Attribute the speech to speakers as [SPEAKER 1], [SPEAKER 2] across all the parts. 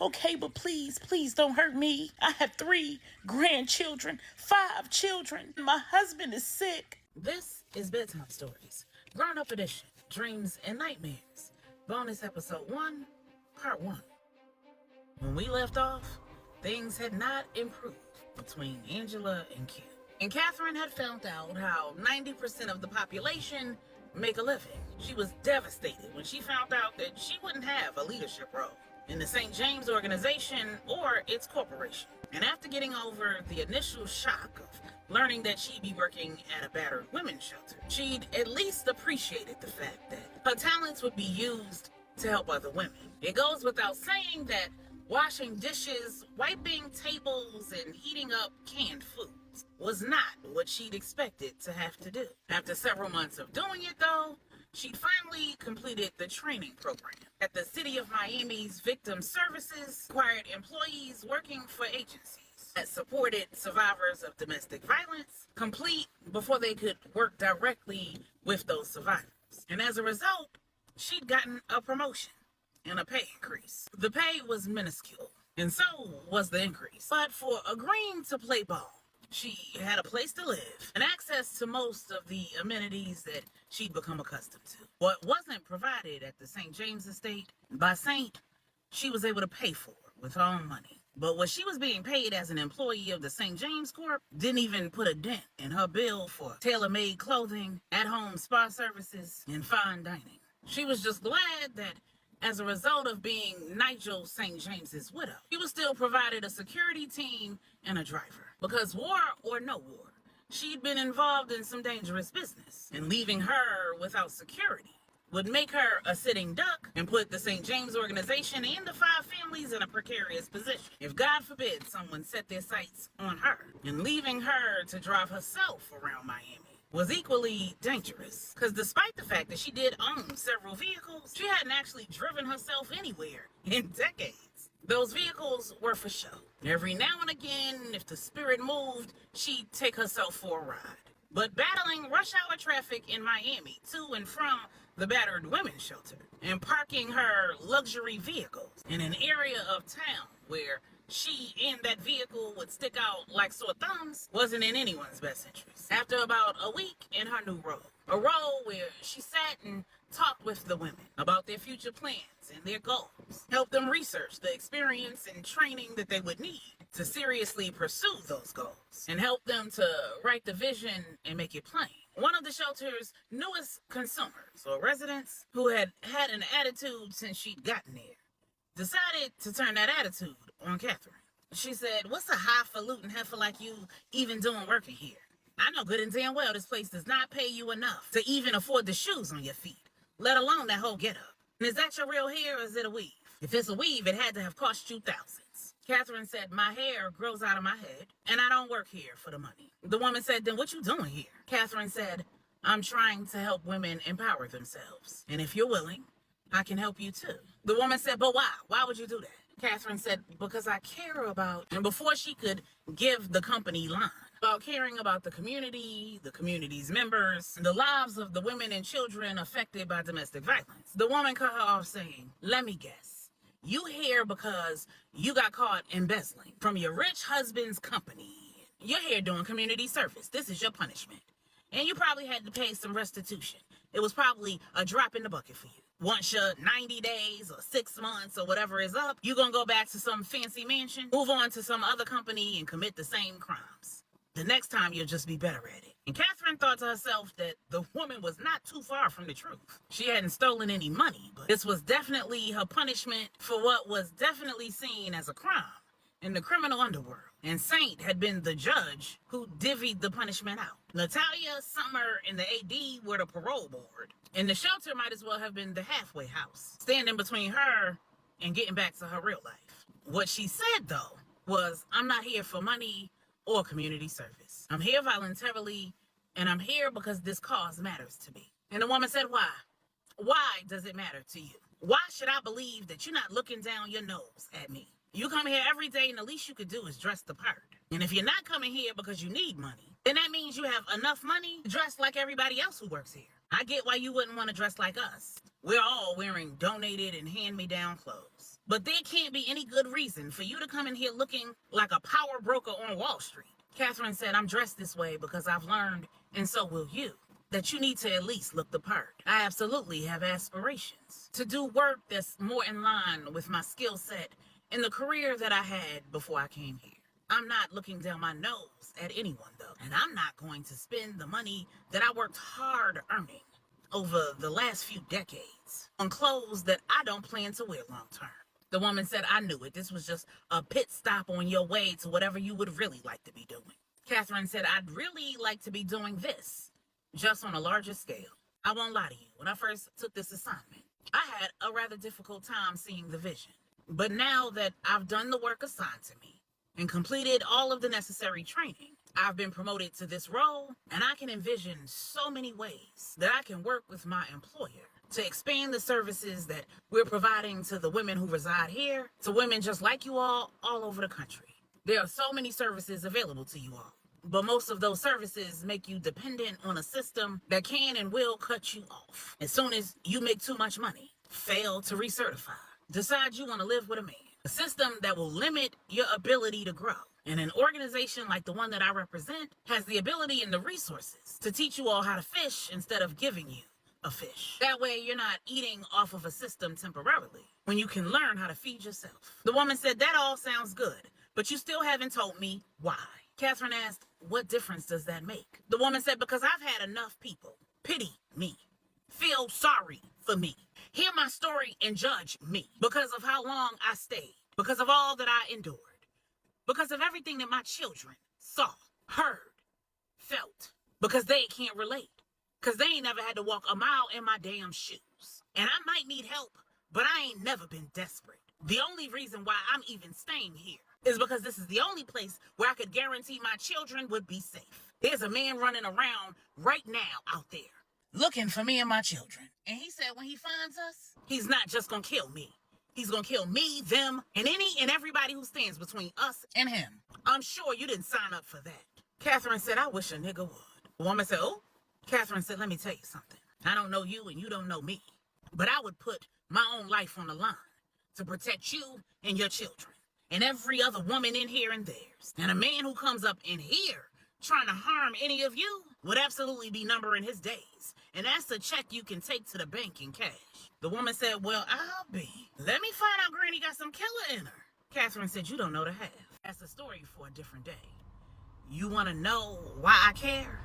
[SPEAKER 1] Okay, but please, please don't hurt me. I have 3 grandchildren, 5 children. My husband is sick.
[SPEAKER 2] This is Bedtime Stories, Grownup Edition, Dreams and Nightmares. Bonus Episode 1, Part 1. When we left off, things had not improved between Angela and Q. And Catherine had found out how 90% of the population make a living. She was devastated when she found out that she wouldn't have a leadership role in the St. James organization or its corporation. And after getting over the initial shock of learning that she'd be working at a battered women's shelter, she'd at least appreciated the fact that her talents would be used to help other women. It goes without saying that washing dishes, wiping tables, and heating up canned foods was not what she'd expected to have to do. After several months of doing it, though, she'd finally completed the training program at the City of Miami's Victim Services, required employees working for agencies that supported survivors of domestic violence complete before they could work directly with those survivors. And as a result, she'd gotten a promotion and a pay increase. The pay was minuscule, and so was the increase. But for agreeing to play ball, she had a place to live and access to most of the amenities that she'd become accustomed to. What wasn't provided at the St. James estate by Saint, she was able to pay for with her own money. But what she was being paid as an employee of the St. James Corp didn't even put a dent in her bill for tailor-made clothing, at-home spa services, and fine dining. She was just glad that as a result of being Nigel St. James's widow, she was still provided a security team and a driver. Because war or no war, she'd been involved in some dangerous business, and leaving her without security would make her a sitting duck and put the St. James organization and the 5 families in a precarious position. If God forbid someone set their sights on her, and leaving her to drive herself around Miami was equally dangerous. Because despite the fact that she did own several vehicles, she hadn't actually driven herself anywhere in decades. Those vehicles were for show. Every now and again, if the spirit moved, she'd take herself for a ride. But battling rush hour traffic in Miami to and from the battered women's shelter and parking her luxury vehicles in an area of town where she and that vehicle would stick out like sore thumbs wasn't in anyone's best interest. After about a week in her new role, a role where she sat and talked with the women about their future plans and their goals, helped them research the experience and training that they would need to seriously pursue those goals, and help them to write the vision and make it plain. One of the shelter's newest consumers, or residents, who had had an attitude since she'd gotten there, decided to turn that attitude on Catherine. She said, "What's a highfalutin heifer like you even doing working here? I know good and damn well this place does not pay you enough to even afford the shoes on your feet, let alone that whole getup. And is that your real hair or is it a weave? If it's a weave, it had to have cost you thousands." Catherine said, "My hair grows out of my head, and I don't work here for the money." The woman said, "Then what you doing here?" Catherine said, "I'm trying to help women empower themselves. And if you're willing, I can help you too." The woman said, "But why? Why would you do that?" Catherine said, "Because I care about," and before she could give the company line, about caring about the community, the community's members, the lives of the women and children affected by domestic violence. The woman cut her off saying, "Let me guess. You here because you got caught embezzling from your rich husband's company. You're here doing community service. This is your punishment. And you probably had to pay some restitution. It was probably a drop in the bucket for you. Once your 90 days or 6 months or whatever is up, you're going to go back to some fancy mansion, move on to some other company and commit the same crimes. The next time you'll just be better at it." And Catherine thought to herself that the woman was not too far from the truth. She hadn't stolen any money, but this was definitely her punishment for what was definitely seen as a crime in the criminal underworld. And Saint had been the judge who divvied the punishment out. Natalia, Summer, and the AD were the parole board. And the shelter might as well have been the halfway house, standing between her and getting back to her real life. What she said, though, was, "I'm not here for money or community service. I'm here voluntarily, and I'm here because this cause matters to me." And the woman said, "Why? Why does it matter to you? Why should I believe that you're not looking down your nose at me? You come here every day, and the least you could do is dress the part. And if you're not coming here because you need money, then that means you have enough money to dress like everybody else who works here. I get why you wouldn't want to dress like us. We're all wearing donated and hand-me-down clothes. But there can't be any good reason for you to come in here looking like a power broker on Wall Street. Catherine said, I'm dressed this way because I've learned, and so will you, that you need to at least look the part. I absolutely have aspirations to do work that's more in line with my skill set in the career that I had before I came here. I'm not looking down my nose at anyone, though, and I'm not going to spend the money that I worked hard earning over the last few decades on clothes that I don't plan to wear long term. The woman said, I knew it. This was just a pit stop on your way to whatever you would really like to be doing. Catherine said, I'd really like to be doing this, just on a larger scale. I won't lie to you. When I first took this assignment, I had a rather difficult time seeing the vision. But now that I've done the work assigned to me and completed all of the necessary training, I've been promoted to this role, and I can envision so many ways that I can work with my employer to expand the services that we're providing to the women who reside here, to women just like you all over the country. There are so many services available to you all, but most of those services make you dependent on a system that can and will cut you off as soon as you make too much money, fail to recertify, decide you want to live with a man. A system that will limit your ability to grow. And an organization like the one that I represent has the ability and the resources to teach you all how to fish instead of giving you a fish. That way you're not eating off of a system temporarily when you can learn how to feed yourself. The woman said, that all sounds good, but you still haven't told me why. Catherine asked, what difference does that make? The woman said, because I've had enough people pity me, feel sorry for me, hear my story and judge me because of how long I stayed, because of all that I endured, because of everything that my children saw, heard, felt, because they can't relate, because they ain't never had to walk a mile in my damn shoes. And I might need help, but I ain't never been desperate. The only reason why I'm even staying here is because this is the only place where I could guarantee my children would be safe. There's a man running around right now out there looking for me and my children. And he said when he finds us, he's not just gonna kill me. He's gonna kill me, them, and any and everybody who stands between us and him. I'm sure you didn't sign up for that. Catherine said, I wish a nigga would. The woman said, oh. Catherine said, let me tell you something. I don't know you and you don't know me, but I would put my own life on the line to protect you and your children and every other woman in here and theirs. And a man who comes up in here trying to harm any of you would absolutely be numbering his days. And that's a check you can take to the bank in cash. The woman said, well, I'll be. Let me find out Granny got some killer in her. Catherine said, you don't know the half. That's a story for a different day. You want to know why I care?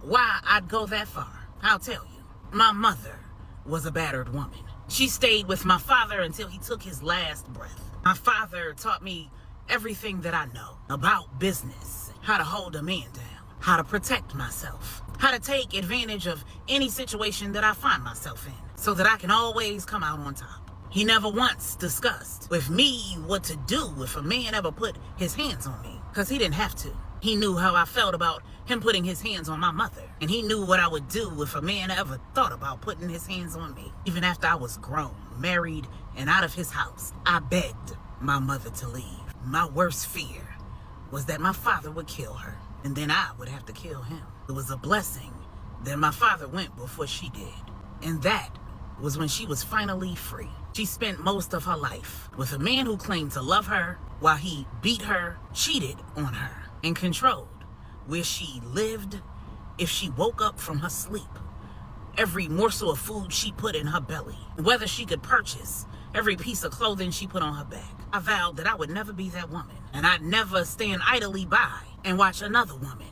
[SPEAKER 2] Why I'd go that far? I'll tell you. My mother was a battered woman. She stayed with my father until he took his last breath. My father taught me everything that I know about business, how to hold a man down, how to protect myself, how to take advantage of any situation that I find myself in so that I can always come out on top. He never once discussed with me what to do if a man ever put his hands on me, because he didn't have to. He knew how I felt about him putting his hands on my mother, and he knew what I would do if a man ever thought about putting his hands on me. Even after I was grown, married, and out of his house, I begged my mother to leave. My worst fear was that my father would kill her, and then I would have to kill him. It was a blessing that my father went before she did, and that was when she was finally free. She spent most of her life with a man who claimed to love her while he beat her, cheated on her, and controlled where she lived, if she woke up from her sleep, every morsel of food she put in her belly, whether she could purchase every piece of clothing she put on her back. I vowed that I would never be that woman, and I'd never stand idly by and watch another woman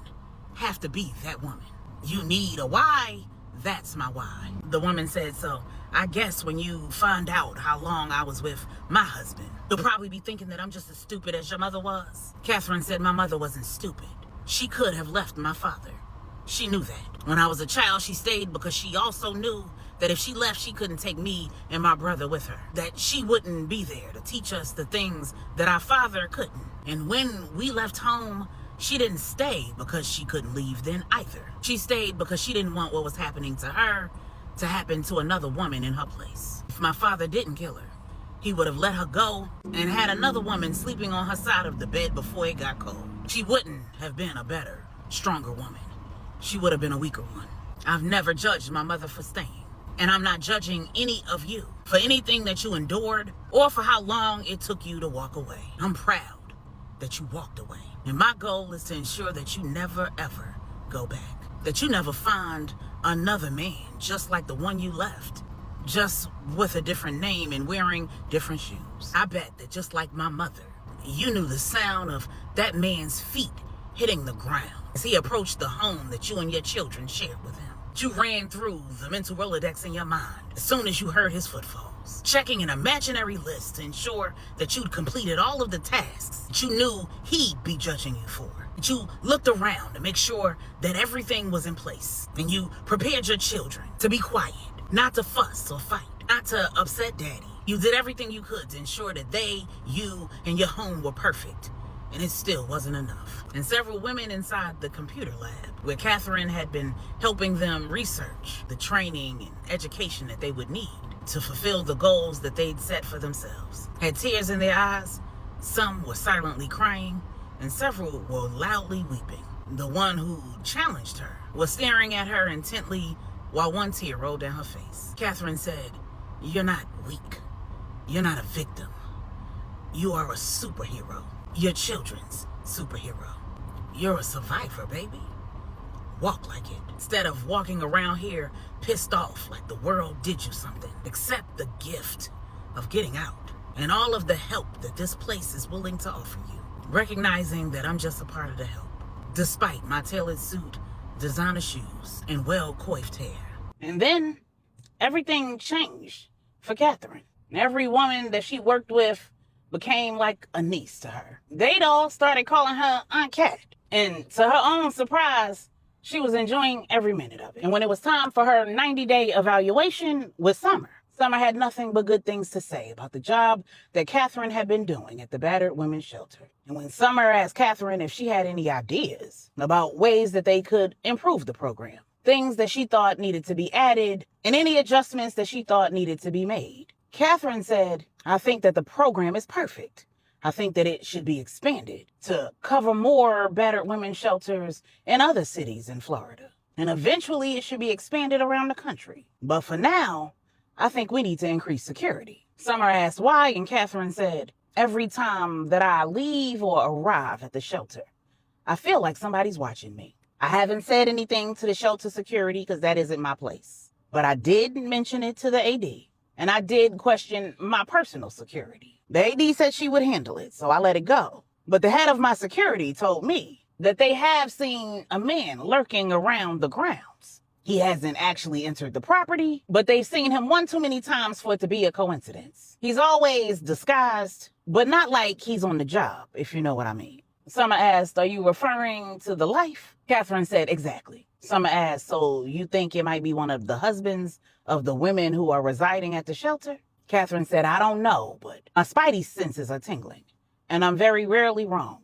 [SPEAKER 2] have to be that woman. You need a why? That's my why. The woman said, so I guess when you find out how long I was with my husband, you'll probably be thinking that I'm just as stupid as your mother was. Catherine said my mother wasn't stupid. She could have left my father. She knew that. When I was a child, she stayed because she also knew that if she left, she couldn't take me and my brother with her. That she wouldn't be there to teach us the things that our father couldn't. And when we left home, she didn't stay because she couldn't leave then either. She stayed because she didn't want what was happening to her to happen to another woman in her place. If my father didn't kill her, he would have let her go and had another woman sleeping on her side of the bed before it got cold. She wouldn't have been a better, stronger woman. She would have been a weaker one. I've never judged my mother for staying. And I'm not judging any of you for anything that you endured or for how long it took you to walk away. I'm proud that you walked away. And my goal is to ensure that you never, ever go back. That you never find another man just like the one you left, just with a different name and wearing different shoes. I bet that just like my mother, you knew the sound of that man's feet hitting the ground as he approached the home that you and your children shared with him. You ran through the mental Rolodex in your mind as soon as you heard his footfalls, checking an imaginary list to ensure that you'd completed all of the tasks that you knew he'd be judging you for. That you looked around to make sure that everything was in place, and you prepared your children to be quiet, not to fuss or fight, not to upset daddy. You did everything you could to ensure that they, you, and your home were perfect. And it still wasn't enough. And several women inside the computer lab, where Catherine had been helping them research the training and education that they would need to fulfill the goals that they'd set for themselves, had tears in their eyes. Some were silently crying, and several were loudly weeping. The one who challenged her was staring at her intently while one tear rolled down her face. Catherine said, "You're not weak. You're not a victim. You are a superhero. Your children's superhero. You're a survivor, baby. Walk like it. Instead of walking around here pissed off like the world did you something. Accept the gift of getting out and all of the help that this place is willing to offer you. Recognizing that I'm just a part of the help, despite my tailored suit, designer shoes, and well-coiffed hair." And then everything changed for Catherine. Every woman that she worked with became like a niece to her. They'd all started calling her Aunt Cat. And to her own surprise, she was enjoying every minute of it. And when it was time for her 90-day evaluation with Summer, Summer had nothing but good things to say about the job that Catherine had been doing at the battered women's shelter. And when Summer asked Catherine if she had any ideas about ways that they could improve the program, things that she thought needed to be added, and any adjustments that she thought needed to be made, Catherine said, "I think that the program is perfect. I think that it should be expanded to cover more battered women's shelters in other cities in Florida. And eventually it should be expanded around the country. But for now, I think we need to increase security." Summer asked why, and Catherine said, "Every time that I leave or arrive at the shelter, I feel like somebody's watching me. I haven't said anything to the shelter security because that isn't my place. But I did mention it to the AD. And I did question my personal security. The AD said she would handle it, so I let it go. But the head of my security told me that they have seen a man lurking around the grounds. He hasn't actually entered the property, but they've seen him one too many times for it to be a coincidence. He's always disguised, but not like he's on the job, if you know what I mean." Summer asked, "Are you referring to the life?" Catherine said, "Exactly." Summer asked, "So you think it might be one of the husbands of the women who are residing at the shelter?" Catherine said, "I don't know, but my spidey senses are tingling, and I'm very rarely wrong,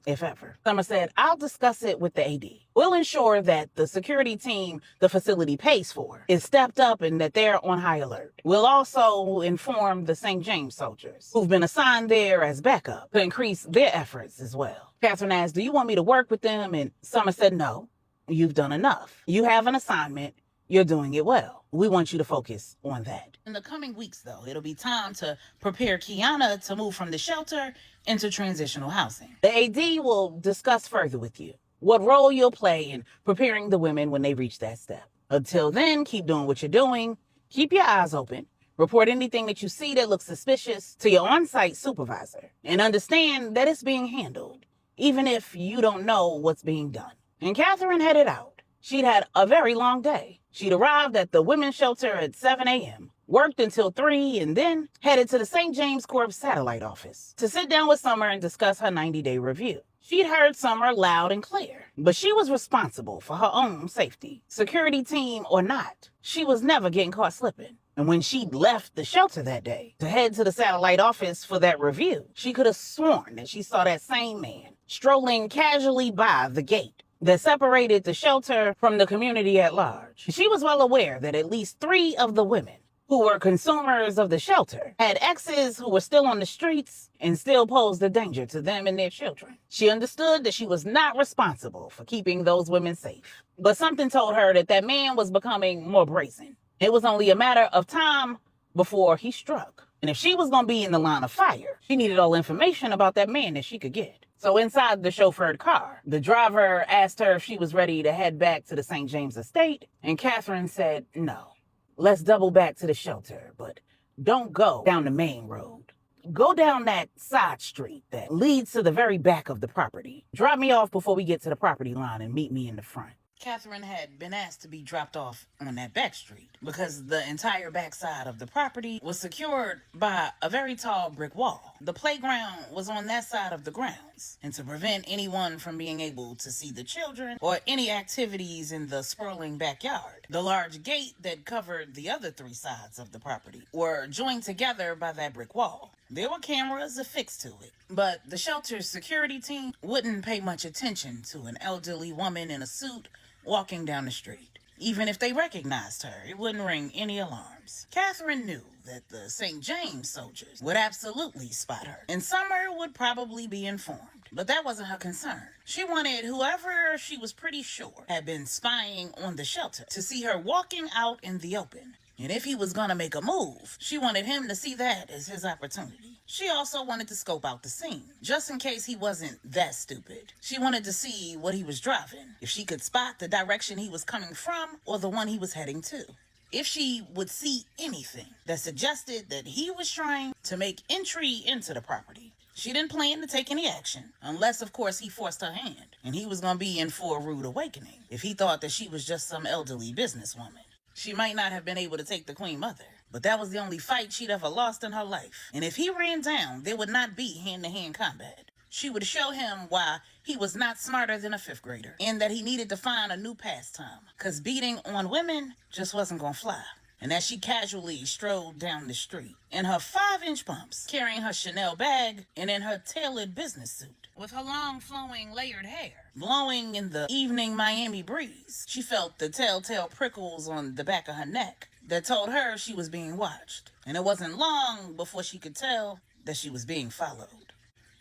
[SPEAKER 2] if ever." Summer said, "I'll discuss it with the AD. We'll ensure that the security team the facility pays for is stepped up and that they're on high alert. We'll also inform the St. James soldiers who've been assigned there as backup to increase their efforts as well." Catherine asked, "Do you want me to work with them?" And Summer said, "No. You've done enough. You have an assignment. You're doing it well. We want you to focus on that." In the coming weeks, though, it'll be time to prepare Kiana to move from the shelter into transitional housing. The AD will discuss further with you what role you'll play in preparing the women when they reach that step. Until then, keep doing what you're doing. Keep your eyes open. Report anything that you see that looks suspicious to your on-site supervisor. And understand that it's being handled, even if you don't know what's being done. And Catherine headed out. She'd had a very long day. She'd arrived at the women's shelter at 7 a.m., worked until 3, and then headed to the St. James Corps satellite office to sit down with Summer and discuss her 90-day review. She'd heard Summer loud and clear, but she was responsible for her own safety. Security team or not, she was never getting caught slipping. And when she'd left the shelter that day to head to the satellite office for that review, she could have sworn that she saw that same man strolling casually by the gate that separated the shelter from the community at large. She was well aware that at least 3 of the women who were consumers of the shelter had exes who were still on the streets and still posed a danger to them and their children. She understood that she was not responsible for keeping those women safe, but something told her that that man was becoming more brazen. It was only a matter of time before he struck. And if she was going to be in the line of fire, she needed all information about that man that she could get. So inside the chauffeured car, the driver asked her if she was ready to head back to the St. James estate, and Catherine said no. Let's double back to the shelter, but don't go down the main road. Go down that side street that leads to the very back of the property. Drop me off before we get to the property line and meet me in the front. Catherine had been asked to be dropped off on that back street because the entire backside of the property was secured by a very tall brick wall. The playground was on that side of the grounds, and to prevent anyone from being able to see the children or any activities in the sprawling backyard, the large gate that covered the other three sides of the property were joined together by that brick wall. There were cameras affixed to it, but the shelter's security team wouldn't pay much attention to an elderly woman in a suit walking down the street. Even if they recognized her, it wouldn't ring any alarms. Catherine knew that the St. James soldiers would absolutely spot her, and Summer would probably be informed. But that wasn't her concern. She wanted whoever she was pretty sure had been spying on the shelter to see her walking out in the open. And if he was gonna make a move, she wanted him to see that as his opportunity. She also wanted to scope out the scene, just in case he wasn't that stupid. She wanted to see what he was driving, if she could spot the direction he was coming from or the one he was heading to. If she would see anything that suggested that he was trying to make entry into the property. She didn't plan to take any action, unless of course he forced her hand, and he was gonna be in for a rude awakening if he thought that she was just some elderly businesswoman. She might not have been able to take the Queen Mother, but that was the only fight she'd ever lost in her life. And if he ran down, there would not be hand-to-hand combat. She would show him why he was not smarter than a 5th grader, and that he needed to find a new pastime, because beating on women just wasn't gonna fly. And as she casually strolled down the street, in her 5-inch pumps, carrying her Chanel bag, and in her tailored business suit, with her long flowing layered hair blowing in the evening Miami breeze, she felt the telltale prickles on the back of her neck that told her she was being watched. And it wasn't long before she could tell that she was being followed.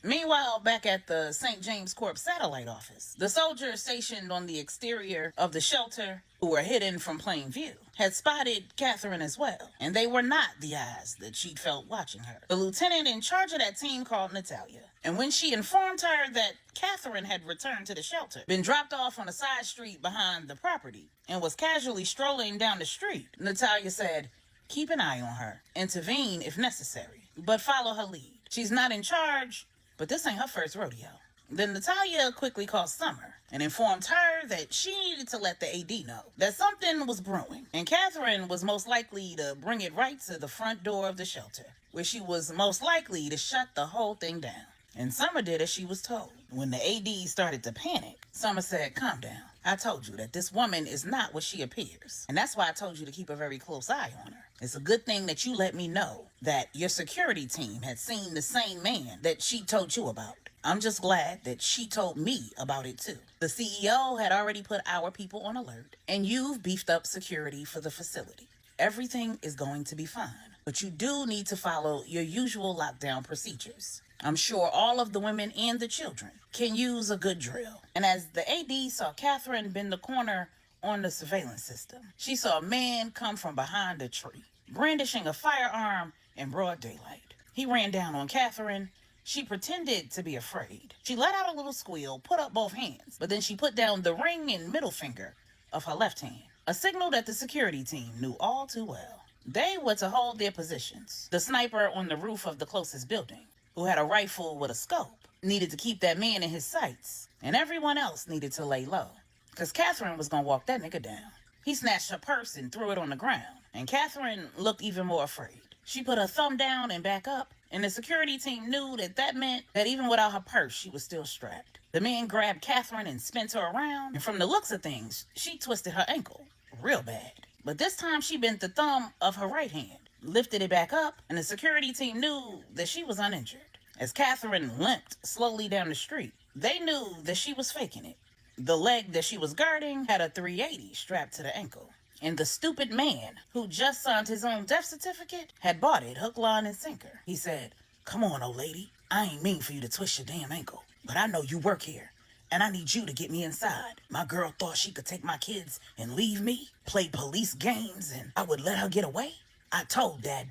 [SPEAKER 2] Meanwhile, back at the St. James Corps satellite office, the soldiers stationed on the exterior of the shelter, who were hidden from plain view, had spotted Catherine as well, and they were not the eyes that she'd felt watching her. The lieutenant in charge of that team called Natalia, and when she informed her that Catherine had returned to the shelter, been dropped off on a side street behind the property, and was casually strolling down the street, Natalia said, "Keep an eye on her, intervene if necessary, but follow her lead. She's not in charge, but this ain't her first rodeo." Then Natalia quickly called Summer and informed her that she needed to let the AD know that something was brewing, and Catherine was most likely to bring it right to the front door of the shelter, where she was most likely to shut the whole thing down. And Summer did as she was told. When the AD started to panic, Summer said, "Calm down. I told you that this woman is not what she appears. And that's why I told you to keep a very close eye on her. It's a good thing that you let me know that your security team had seen the same man that she told you about. I'm just glad that she told me about it too. The CEO had already put our people on alert, and you've beefed up security for the facility. Everything is going to be fine, but you do need to follow your usual lockdown procedures. I'm sure all of the women and the children can use a good drill." And as the AD saw Catherine bend the corner on the surveillance system, she saw a man come from behind a tree, brandishing a firearm in broad daylight. He ran down on Catherine. She pretended to be afraid. She let out a little squeal, put up both hands, but then she put down the ring and middle finger of her left hand, a signal that the security team knew all too well. They were to hold their positions. The sniper on the roof of the closest building, who had a rifle with a scope, needed to keep that man in his sights, and everyone else needed to lay low, because Catherine was going to walk that nigga down. He snatched her purse and threw it on the ground, and Catherine looked even more afraid. She put her thumb down and back up, and the security team knew that that meant that even without her purse, she was still strapped. The man grabbed Catherine and spun her around, and from the looks of things, she twisted her ankle real bad. But this time she bent the thumb of her right hand, lifted it back up, and the security team knew that she was uninjured. As Catherine limped slowly down the street, they knew that she was faking it. The leg that she was guarding had a 380 strapped to the ankle, and the stupid man who just signed his own death certificate had bought it hook, line, and sinker. He said, "Come on, old lady. I ain't mean for you to twist your damn ankle, but I know you work here,
[SPEAKER 1] and I need you to get me inside. My girl thought she could take my kids and leave me, play police games, and I would let her get away. I told that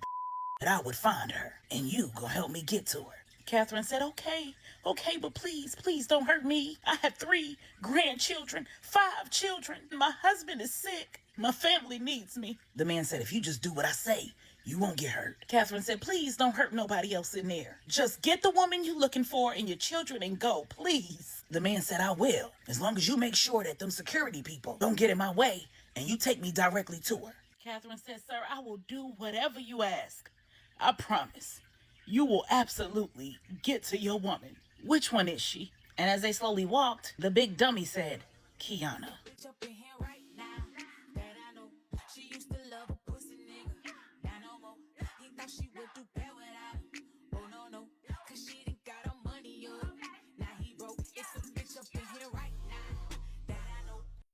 [SPEAKER 1] that I would find her, and you gonna help me get to her. Catherine said, okay, but please don't hurt me. I have 3 grandchildren, 5 children. My husband is sick. My family needs me. The man said, if you just do what I say, you won't get hurt. Catherine said, please don't hurt nobody else in there. Just get the woman you're looking for and your children and go, please. The man said, I will, as long as you make sure that them security people don't get in my way and you take me directly to her. Catherine said, sir, I will do whatever you ask. I promise. You will absolutely get to your woman. Which one is she? And as they slowly walked, the big dummy said, Kiana.